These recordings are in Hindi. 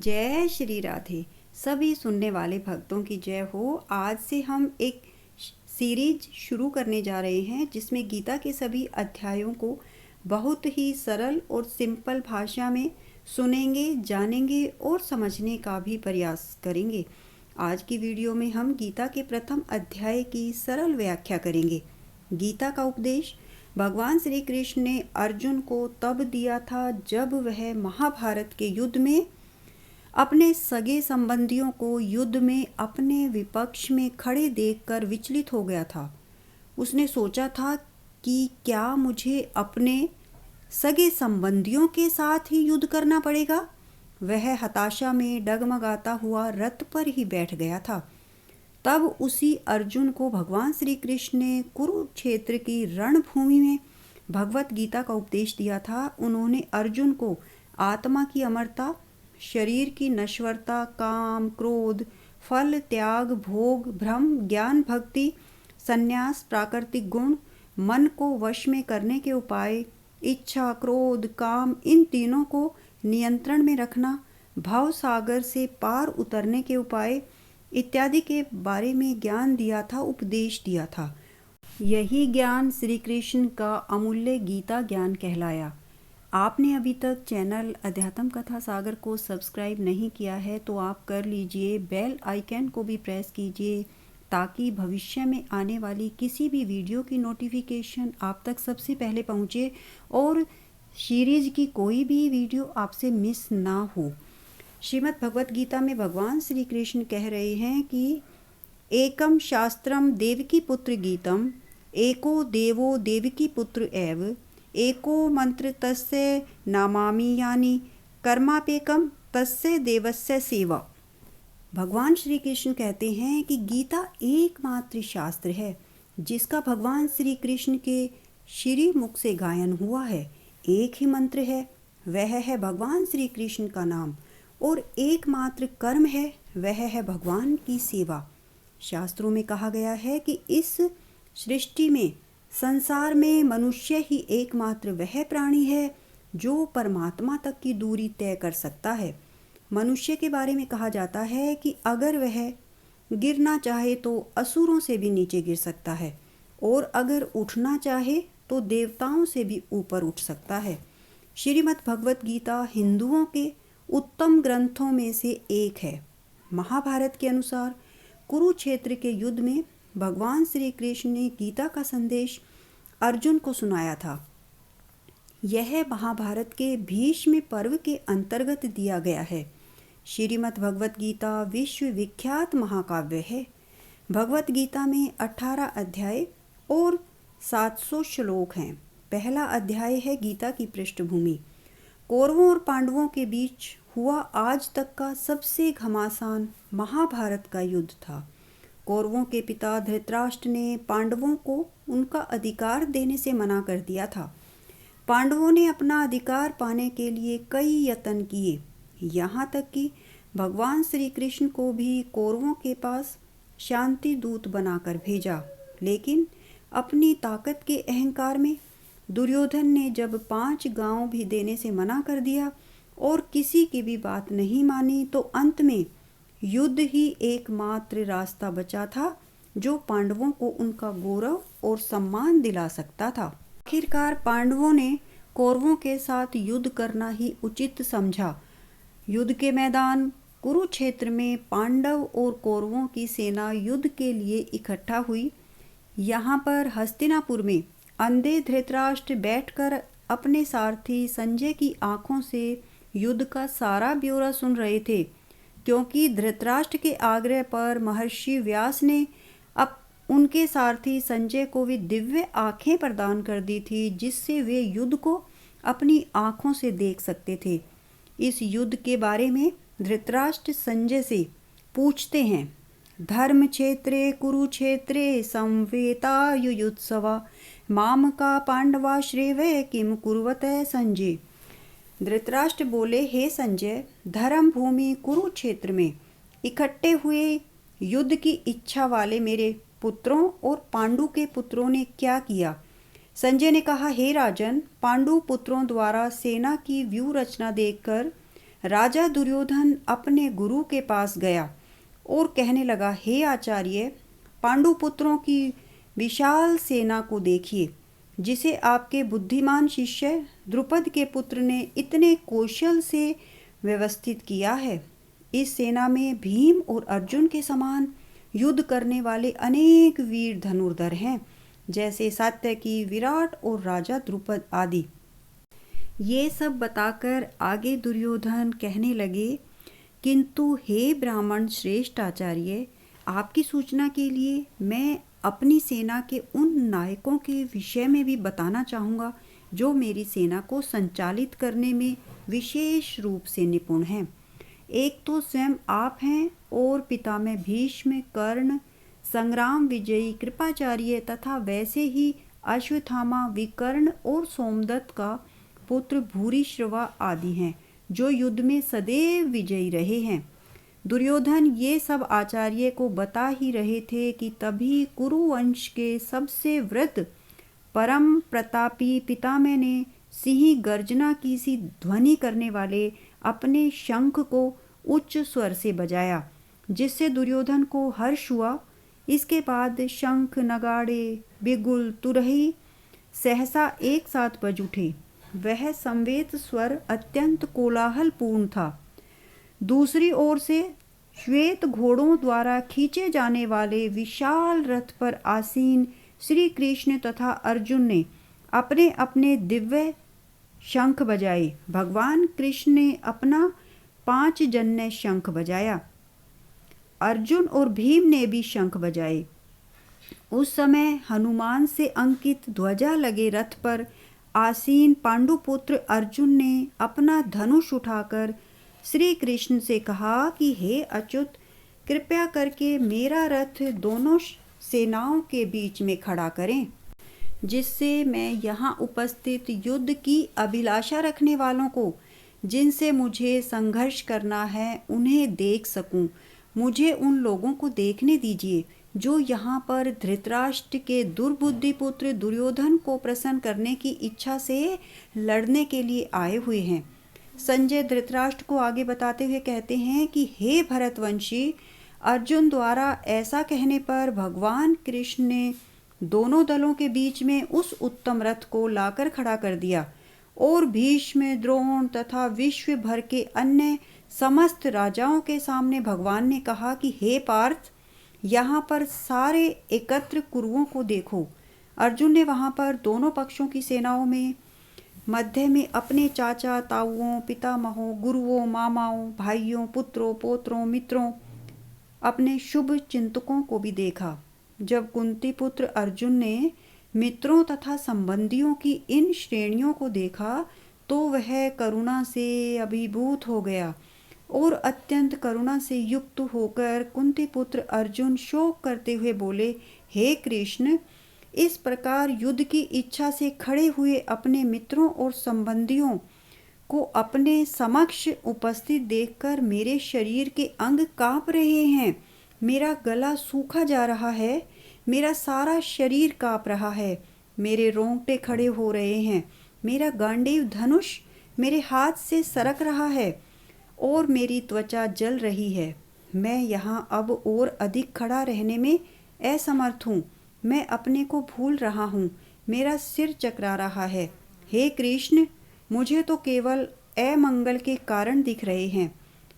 जय श्री राधे। सभी सुनने वाले भक्तों की जय हो। आज से हम एक सीरीज शुरू करने जा रहे हैं जिसमें गीता के सभी अध्यायों को बहुत ही सरल और सिंपल भाषा में सुनेंगे, जानेंगे और समझने का भी प्रयास करेंगे। आज की वीडियो में हम गीता के प्रथम अध्याय की सरल व्याख्या करेंगे। गीता का उपदेश भगवान श्री कृष्ण ने अर्जुन को तब दिया था जब वह महाभारत के युद्ध में अपने सगे संबंधियों को युद्ध में अपने विपक्ष में खड़े देखकर विचलित हो गया था। उसने सोचा था कि क्या मुझे अपने सगे संबंधियों के साथ ही युद्ध करना पड़ेगा। वह हताशा में डगमगाता हुआ रथ पर ही बैठ गया था। तब उसी अर्जुन को भगवान श्री कृष्ण ने कुरुक्षेत्र की रणभूमि में भगवत गीता का उपदेश दिया था। उन्होंने अर्जुन को आत्मा की अमरता, शरीर की नश्वरता, काम, क्रोध, फल, त्याग, भोग, भ्रम, ज्ञान, भक्ति, संन्यास, प्राकृतिक गुण, मन को वश में करने के उपाय, इच्छा, क्रोध, काम, इन तीनों को नियंत्रण में रखना, भव सागर से पार उतरने के उपाय इत्यादि के बारे में ज्ञान दिया था, उपदेश दिया था। यही ज्ञान श्री कृष्ण का अमूल्य गीता ज्ञान कहलाया। आपने अभी तक चैनल अध्यात्म कथा सागर को सब्सक्राइब नहीं किया है तो आप कर लीजिए। बेल आइकन को भी प्रेस कीजिए ताकि भविष्य में आने वाली किसी भी वीडियो की नोटिफिकेशन आप तक सबसे पहले पहुंचे और सीरीज की कोई भी वीडियो आपसे मिस ना हो। श्रीमद् भगवत गीता में भगवान श्री कृष्ण कह रहे हैं कि एकम शास्त्रम देवकी पुत्र गीतम, एको देवो देवकी पुत्र एव, एको मंत्र तस्य नामामि यानि, कर्मापेकम तस्य देवस्य सेवा। भगवान श्री कृष्ण कहते हैं कि गीता एकमात्र शास्त्र है जिसका भगवान श्री कृष्ण के श्री मुख से गायन हुआ है। एक ही मंत्र है, वह है भगवान श्री कृष्ण का नाम, और एकमात्र कर्म है, वह है भगवान की सेवा। शास्त्रों में कहा गया है कि इस सृष्टि में, संसार में मनुष्य ही एकमात्र वह प्राणी है जो परमात्मा तक की दूरी तय कर सकता है। मनुष्य के बारे में कहा जाता है कि अगर वह गिरना चाहे तो असुरों से भी नीचे गिर सकता है, और अगर उठना चाहे तो देवताओं से भी ऊपर उठ सकता है। श्रीमद् भगवत गीता हिंदुओं के उत्तम ग्रंथों में से एक है। महाभारत के अनुसार कुरुक्षेत्र के युद्ध में भगवान श्री कृष्ण ने गीता का संदेश अर्जुन को सुनाया था। यह महाभारत के भीष्म पर्व के अंतर्गत दिया गया है। श्रीमद् भगवत गीता विश्व विख्यात महाकाव्य है। भगवत गीता में 18 अध्याय और 700 श्लोक हैं। पहला अध्याय है गीता की पृष्ठभूमि। कौरवों और पांडवों के बीच हुआ आज तक का सबसे घमासान महाभारत का युद्ध था। कौरवों के पिता धृतराष्ट्र ने पांडवों को उनका अधिकार देने से मना कर दिया था। पांडवों ने अपना अधिकार पाने के लिए कई यत्न किए, यहाँ तक कि भगवान श्री कृष्ण को भी कौरवों के पास शांति दूत बनाकर भेजा। लेकिन अपनी ताकत के अहंकार में दुर्योधन ने जब 5 गांव भी देने से मना कर दिया और किसी की भी बात नहीं मानी, तो अंत में युद्ध ही एकमात्र रास्ता बचा था जो पांडवों को उनका गौरव और सम्मान दिला सकता था। आखिरकार पांडवों ने कौरवों के साथ युद्ध करना ही उचित समझा। युद्ध के मैदान कुरुक्षेत्र में पांडव और कौरवों की सेना युद्ध के लिए इकट्ठा हुई। यहाँ पर हस्तिनापुर में अंधे धृतराष्ट्र बैठकर अपने सारथी संजय की आंखों से युद्ध का सारा ब्यौरा सुन रहे थे, क्योंकि धृतराष्ट्र के आग्रह पर महर्षि व्यास ने अब उनके सारथी संजय को भी दिव्य आंखें प्रदान कर दी थी, जिससे वे युद्ध को अपनी आंखों से देख सकते थे। इस युद्ध के बारे में धृतराष्ट्र संजय से पूछते हैं, धर्म क्षेत्रे कुरुक्षेत्रे संवेतायुयुत्सवा मामका पांडवा श्रेवे किम कुर्वते संजय। धृतराष्ट्र बोले, हे संजय, धर्म भूमि कुरुक्षेत्र में इकट्ठे हुए युद्ध की इच्छा वाले मेरे पुत्रों और पांडु के पुत्रों ने क्या किया। संजय ने कहा, हे राजन, पांडु पुत्रों द्वारा सेना की व्यूह रचना देखकर राजा दुर्योधन अपने गुरु के पास गया और कहने लगा, हे आचार्य, पांडुपुत्रों की विशाल सेना को देखिए, जिसे आपके बुद्धिमान शिष्य द्रुपद के पुत्र ने इतने कौशल से व्यवस्थित किया है। इस सेना में भीम और अर्जुन के समान युद्ध करने वाले अनेक वीर धनुर्धर हैं, जैसे सात्यकी, विराट और राजा द्रुपद आदि। ये सब बताकर आगे दुर्योधन कहने लगे, किंतु हे ब्राह्मण श्रेष्ठ आचार्य, आपकी सूचना के लिए मैं अपनी सेना के उन नायकों के विषय में भी बताना चाहूँगा जो मेरी सेना को संचालित करने में विशेष रूप से निपुण हैं। एक तो स्वयं आप हैं और पितामह भीष्म, कर्ण, संग्राम विजयी कृपाचार्य तथा वैसे ही अश्वत्थामा, विकर्ण और सोमदत्त का पुत्र भूरिश्रवा आदि हैं, जो युद्ध में सदैव विजयी रहे हैं। दुर्योधन ये सब आचार्य को बता ही रहे थे कि तभी कुरुवंश के सबसे वृद्ध परम प्रतापी पितामह ने सिंह गर्जना की सी ध्वनि करने वाले अपने शंख को उच्च स्वर से बजाया, जिससे दुर्योधन को हर्ष हुआ। इसके बाद शंख, नगाड़े, बिगुल, तुरही सहसा एक साथ बज उठे। वह संवेद स्वर अत्यंत कोलाहलपूर्ण था। दूसरी ओर से श्वेत घोड़ों द्वारा खींचे जाने वाले विशाल रथ पर आसीन श्री कृष्ण तथा अर्जुन ने अपने अपने दिव्य शंख बजाए। भगवान कृष्ण ने अपना 5 जन्य शंख बजाया। अर्जुन और भीम ने भी शंख बजाए। उस समय हनुमान से अंकित ध्वजा लगे रथ पर आसीन पांडुपुत्र अर्जुन ने अपना धनुष उठाकर श्री कृष्ण से कहा कि हे अच्युत, कृपया करके मेरा रथ दोनों सेनाओं के बीच में खड़ा करें, जिससे मैं यहाँ उपस्थित युद्ध की अभिलाषा रखने वालों को, जिनसे मुझे संघर्ष करना है, उन्हें देख सकूं। मुझे उन लोगों को देखने दीजिए जो यहाँ पर धृतराष्ट्र के दुर्बुद्धि पुत्र दुर्योधन को प्रसन्न करने की इच्छा से लड़ने के लिए आए हुए हैं। संजय धृतराष्ट्र को आगे बताते हुए कहते हैं कि हे भरतवंशी, अर्जुन द्वारा ऐसा कहने पर भगवान कृष्ण ने दोनों दलों के बीच में उस उत्तम रथ को लाकर खड़ा कर दिया और भीष्म, द्रोण तथा विश्व भर के अन्य समस्त राजाओं के सामने भगवान ने कहा कि हे पार्थ, यहाँ पर सारे एकत्र कुरुओं को देखो। अर्जुन ने वहाँ पर दोनों पक्षों की सेनाओं में मध्य में अपने चाचा, ताऊओं, पितामहों, गुरुओं, मामाओं, भाइयों, पुत्रों, पोत्रों, मित्रों, अपने शुभ चिंतकों को भी देखा। जब कुंती पुत्र अर्जुन ने मित्रों तथा संबंधियों की इन श्रेणियों को देखा तो वह करुणा से अभिभूत हो गया और अत्यंत करुणा से युक्त होकर कुंती पुत्र अर्जुन शोक करते हुए बोले, हे कृष्ण, इस प्रकार युद्ध की इच्छा से खड़े हुए अपने मित्रों और संबंधियों को अपने समक्ष उपस्थित देखकर मेरे शरीर के अंग कांप रहे हैं। मेरा गला सूखा जा रहा है, मेरा सारा शरीर कांप रहा है, मेरे रोंगटे खड़े हो रहे हैं, मेरा गांडीव धनुष मेरे हाथ से सरक रहा है और मेरी त्वचा जल रही है। मैं यहाँ अब और अधिक खड़ा रहने में असमर्थ हूँ। मैं अपने को भूल रहा हूँ, मेरा सिर चकरा रहा है। हे कृष्ण, मुझे तो केवल अमंगल के कारण दिख रहे हैं।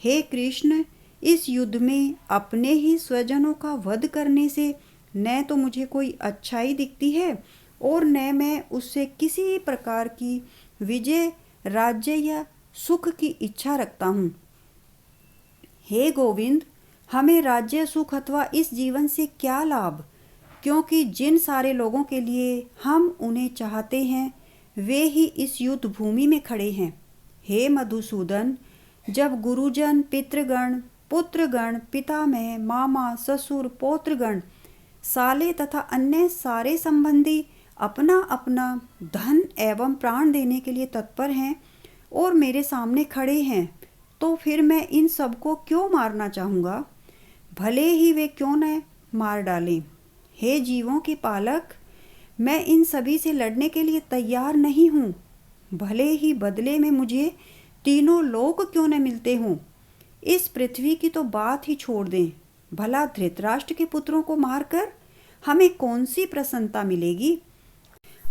हे कृष्ण, इस युद्ध में अपने ही स्वजनों का वध करने से न तो मुझे कोई अच्छाई दिखती है और न मैं उससे किसी प्रकार की विजय, राज्य या सुख की इच्छा रखता हूँ। हे गोविंद, हमें राज्य, सुख अथवा इस जीवन से क्या लाभ, क्योंकि जिन सारे लोगों के लिए हम उन्हें चाहते हैं वे ही इस युद्ध भूमि में खड़े हैं। हे मधुसूदन, जब गुरुजन, पितृगण, पुत्रगण, पितामह, मामा, ससुर, पौत्रगण, साले तथा अन्य सारे संबंधी अपना अपना धन एवं प्राण देने के लिए तत्पर हैं और मेरे सामने खड़े हैं, तो फिर मैं इन सबको क्यों मारना चाहूँगा, भले ही वे क्यों न मार डालें। हे जीवों के पालक, मैं इन सभी से लड़ने के लिए तैयार नहीं हूँ, भले ही बदले में मुझे तीनों लोक क्यों न मिलते हों। इस पृथ्वी की तो बात ही छोड़ दें, भला धृतराष्ट्र के पुत्रों को मारकर हमें कौन सी प्रसन्नता मिलेगी।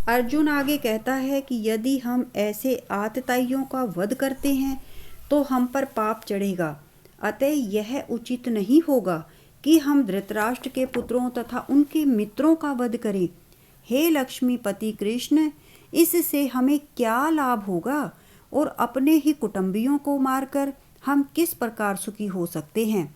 अर्जुन आगे कहता है कि यदि हम ऐसे आतताइयों का वध करते हैं तो हम पर पाप चढ़ेगा, अतः यह उचित नहीं होगा कि हम धृतराष्ट्र के पुत्रों तथा उनके मित्रों का वध करें। हे लक्ष्मीपति कृष्ण, इससे हमें क्या लाभ होगा और अपने ही कुटुंबियों को मारकर हम किस प्रकार सुखी हो सकते हैं।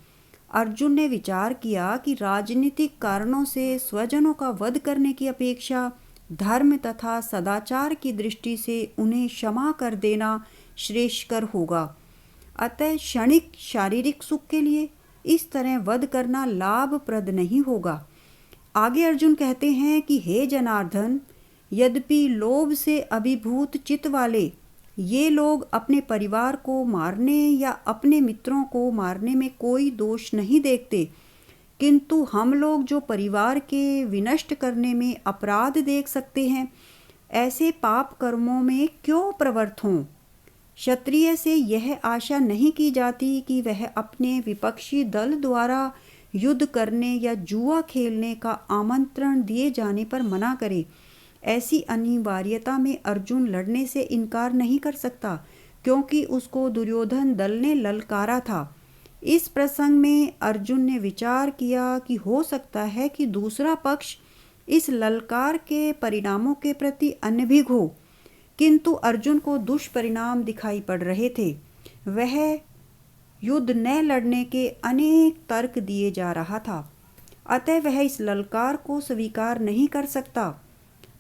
अर्जुन ने विचार किया कि राजनीतिक कारणों से स्वजनों का वध करने की अपेक्षा धर्म तथा सदाचार की दृष्टि से उन्हें क्षमा कर देना श्रेयस्कर होगा। अतः क्षणिक शारीरिक सुख के लिए इस तरह वध करना लाभप्रद नहीं होगा। आगे अर्जुन कहते हैं कि हे जनार्दन, यद्यपि लोभ से अभिभूत चित्त वाले ये लोग अपने परिवार को मारने या अपने मित्रों को मारने में कोई दोष नहीं देखते, किंतु हम लोग जो परिवार के विनष्ट करने में अपराध देख सकते हैं, ऐसे पाप कर्मों में क्यों प्रवृत्त हों। क्षत्रिय से यह आशा नहीं की जाती कि वह अपने विपक्षी दल द्वारा युद्ध करने या जुआ खेलने का आमंत्रण दिए जाने पर मना करे। ऐसी अनिवार्यता में अर्जुन लड़ने से इनकार नहीं कर सकता, क्योंकि उसको दुर्योधन दल ने ललकारा था। इस प्रसंग में अर्जुन ने विचार किया कि हो सकता है कि दूसरा पक्ष इस ललकार के परिणामों के प्रति अनभिज्ञ हो, किंतु अर्जुन को दुष्परिणाम दिखाई पड़ रहे थे। वह युद्ध न लड़ने के अनेक तर्क दिए जा रहा था, अतः वह इस ललकार को स्वीकार नहीं कर सकता।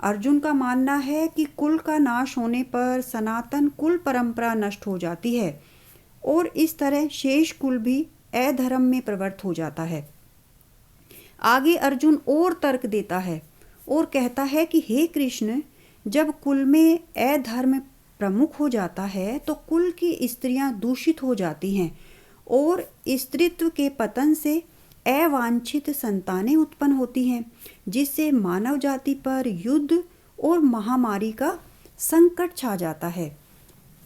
अर्जुन का मानना है कि कुल का नाश होने पर सनातन कुल परंपरा नष्ट हो जाती है और इस तरह शेष कुल भी अधर्म में प्रवृत्त हो जाता है। आगे अर्जुन और तर्क देता है और कहता है कि हे कृष्ण, जब कुल में अधर्म प्रमुख हो जाता है तो कुल की स्त्रियां दूषित हो जाती हैं और स्त्रीत्व के पतन से अवांछित संतानें उत्पन्न होती हैं, जिससे मानव जाति पर युद्ध और महामारी का संकट छा जाता है।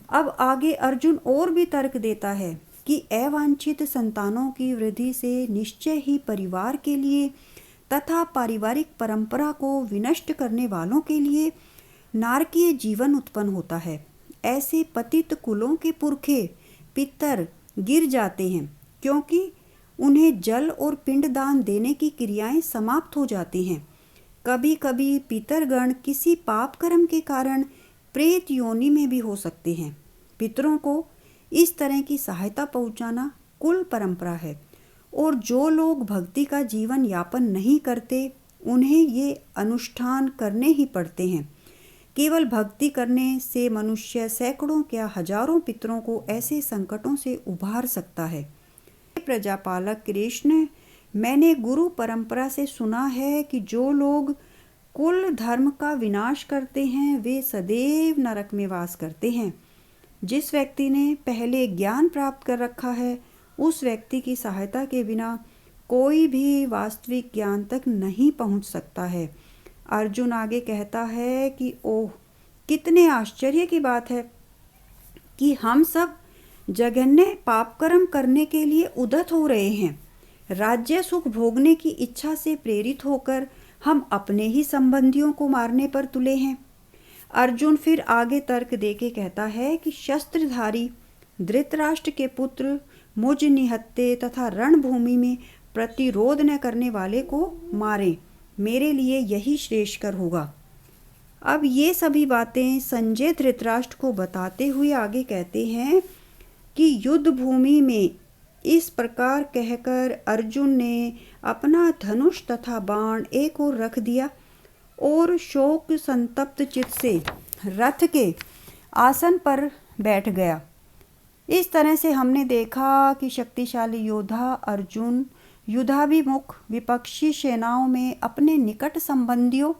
अब आगे अर्जुन और भी तर्क देता है कि अवांछित संतानों की वृद्धि से निश्चय ही परिवार के लिए तथा पारिवारिक परंपरा को विनष्ट करने वालों के लिए नारकीय जीवन उत्पन्न होता है। ऐसे पतित कुलों के पुरखे पितर गिर जाते हैं, क्योंकि उन्हें जल और पिंडदान देने की क्रियाएं समाप्त हो जाती हैं। कभी कभी पितरगण किसी पाप कर्म के कारण प्रेत योनि में भी हो सकते हैं। पितरों को इस तरह की सहायता पहुंचाना कुल परंपरा है, और जो लोग भक्ति का जीवन यापन नहीं करते उन्हें ये अनुष्ठान करने ही पड़ते हैं। केवल भक्ति करने से मनुष्य सैकड़ों क्या हजारों पितरों को ऐसे संकटों से उबार सकता है। प्रजापालक कृष्ण, मैंने गुरु परंपरा से सुना है कि जो लोग कुल धर्म का विनाश करते हैं वे सदैव नरक में वास करते हैं। जिस व्यक्ति ने पहले ज्ञान प्राप्त कर रखा है, उस व्यक्ति की सहायता के बिना कोई भी वास्तविक ज्ञान तक नहीं पहुंच सकता है। अर्जुन आगे कहता है कि ओह, कितने आश्चर्य की बात है कि हम सब जघन्य पापकर्म करने के लिए उद्यत हो रहे हैं। राज्य सुख भोगने की इच्छा से प्रेरित होकर हम अपने ही संबंधियों को मारने पर तुले हैं। अर्जुन फिर आगे तर्क देके कहता है कि शस्त्रधारी धृतराष्ट्र के पुत्र मुझ निहत्ते तथा रणभूमि में प्रतिरोध न करने वाले को मारे, मेरे लिए यही श्रेयस्कर होगा। अब ये सभी बातें संजय धृतराष्ट्र को बताते हुए आगे कहते हैं कि युद्ध भूमि में इस प्रकार कहकर अर्जुन ने अपना धनुष तथा बाण एक ओर रख दिया और शोक संतप्त चित्त से रथ के आसन पर बैठ गया। इस तरह से हमने देखा कि शक्तिशाली योद्धा अर्जुन युद्धाभिमुख विपक्षी सेनाओं में अपने निकट संबंधियों,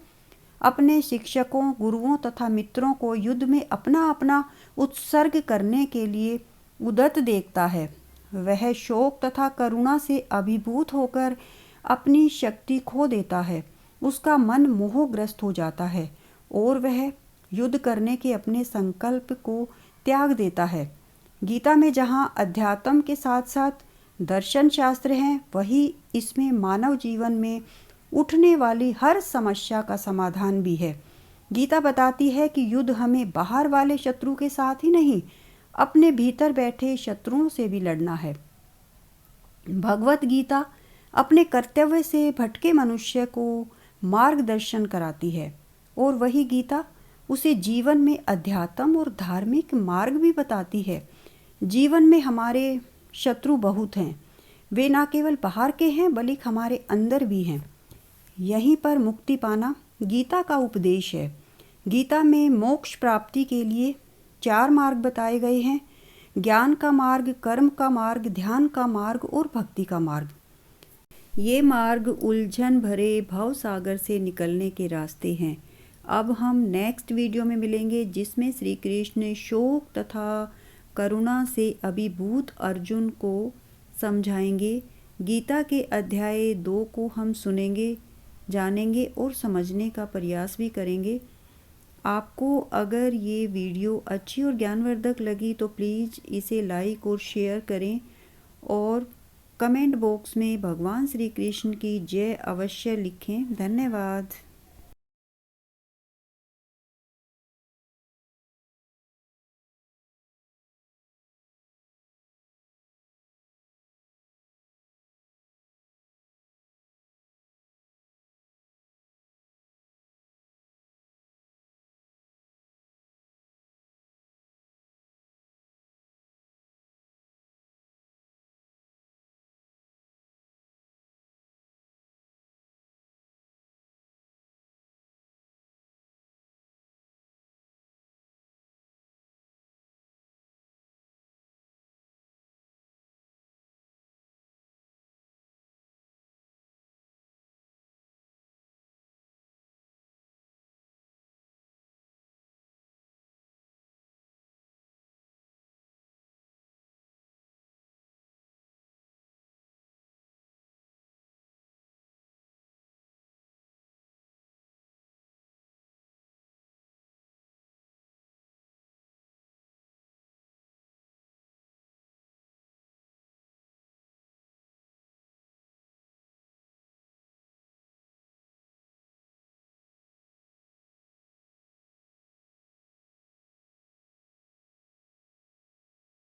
अपने शिक्षकों, गुरुओं तथा मित्रों को युद्ध में अपना अपना उत्सर्ग करने के लिए उद्यत देखता है। वह शोक तथा करुणा से अभिभूत होकर अपनी शक्ति खो देता है। उसका मन मोहग्रस्त हो जाता है और वह युद्ध करने के अपने संकल्प को त्याग देता है। गीता में जहाँ अध्यात्म के साथ साथ दर्शन शास्त्र हैं, वही इसमें मानव जीवन में उठने वाली हर समस्या का समाधान भी है। गीता बताती है कि युद्ध हमें बाहर वाले शत्रु के साथ ही नहीं, अपने भीतर बैठे शत्रुओं से भी लड़ना है। भगवत गीता अपने कर्तव्य से भटके मनुष्य को मार्गदर्शन कराती है और वही गीता उसे जीवन में अध्यात्म और धार्मिक मार्ग भी बताती है। जीवन में हमारे शत्रु बहुत हैं, वे ना केवल बाहर के हैं बल्कि हमारे अंदर भी हैं। यहीं पर मुक्ति पाना गीता का उपदेश है। गीता में मोक्ष प्राप्ति के लिए 4 मार्ग बताए गए हैं: ज्ञान का मार्ग, कर्म का मार्ग, ध्यान का मार्ग और भक्ति का मार्ग। ये मार्ग उलझन भरे भव सागर से निकलने के रास्ते हैं। अब हम नेक्स्ट वीडियो में मिलेंगे, जिसमें श्री कृष्ण शोक तथा करुणा से अभिभूत अर्जुन को समझाएंगे। गीता के अध्याय 2 को हम सुनेंगे, जानेंगे और समझने का प्रयास भी करेंगे। आपको अगर ये वीडियो अच्छी और ज्ञानवर्धक लगी तो प्लीज़ इसे लाइक और शेयर करें और कमेंट बॉक्स में भगवान श्री कृष्ण की जय अवश्य लिखें। धन्यवाद।